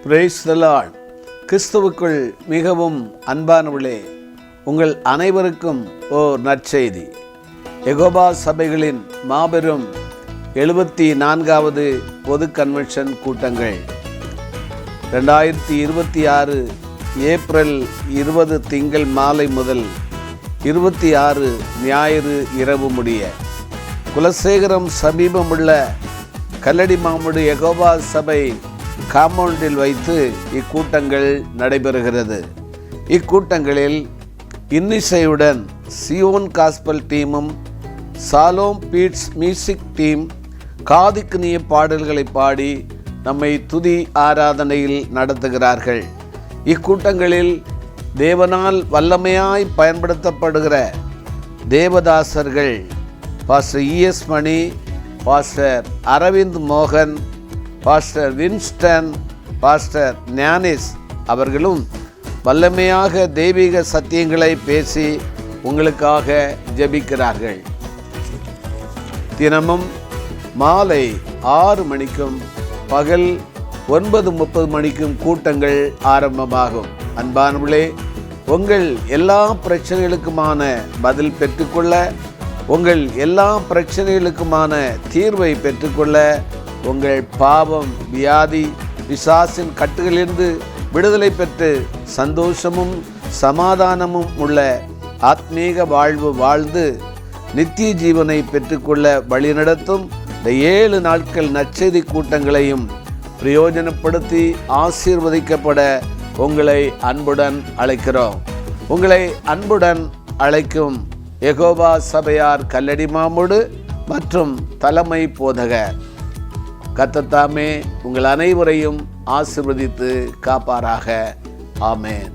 Praise the Lord. கிறிஸ்துவுக்குள் மிகவும் அன்பானவர்களே, உங்கள் அனைவருக்கும் ஓர் நற்செய்தி. யெகோவா சபைகளின் மாபெரும் 74வது பொது கன்வென்ஷன் கூட்டங்கள் 2026 ஏப்ரல் 20 திங்கள் மாலை முதல் 26 ஞாயிறு இரவு முடிய குலசேகரம் சமீபமுள்ள கல்லடி மாமுடு யெகோவா சபை காம்பவுண்டில் வைத்து இக்கூட்டங்கள் நடைபெறுகிறது. இக்கூட்டங்களில் இன்னிசையுடன் சியோன் காஸ்பல் டீமும் சாலோம் பீட்ஸ் மியூசிக் டீம் காதுக்கினிய பாடல்களை பாடி நம்மை துதி ஆராதனையில் நடத்துகிறார்கள். இக்கூட்டங்களில் தேவனால் வல்லமையாய் பயன்படுத்தப்படுகிற தேவதாசர்கள் பாஸ்டர் இஎஸ் மணி, பாஸ்டர் அரவிந்த் மோகன், பாஸ்டர் வின்ஸ்டன், பாஸ்டர் ஞானேஷ் அவர்களும் வல்லமையாக தெய்வீக சத்தியங்களை பேசி உங்களுக்காக ஜெபிக்கிறார்கள். தினமும் மாலை 6 மணிக்கும் பகல் 9:30 மணிக்கும் கூட்டங்கள் ஆரம்பமாகும். அன்பானவர்களே, உங்கள் எல்லா பிரச்சனைகளுக்குமான பதில் பெற்றுக்கொள்ள, உங்கள் எல்லா பிரச்சனைகளுக்குமான தீர்வை பெற்றுக்கொள்ள, உங்கள் பாவம், வியாதி, பிசாசின் கட்டுகளிலிருந்து விடுதலை பெற்று சந்தோஷமும் சமாதானமும் உள்ள ஆத்மீக வாழ்வு வாழ்ந்து நித்திய ஜீவனை பெற்றுக்கொள்ள வழிநடத்தும் இந்த 7 நாட்கள் நற்செய்தி கூட்டங்களையும் பிரயோஜனப்படுத்தி ஆசீர்வதிக்கப்பட உங்களை அன்புடன் அழைக்கிறோம். உங்களை அன்புடன் அழைக்கும் யெகோவா சபையார் கல்லடி மாமுடு மற்றும் தலைமை போதகர். கர்த்தர் தாமே உங்கள் அனைவரையும் ஆசீர்வதித்து காப்பாராக. ஆமென்.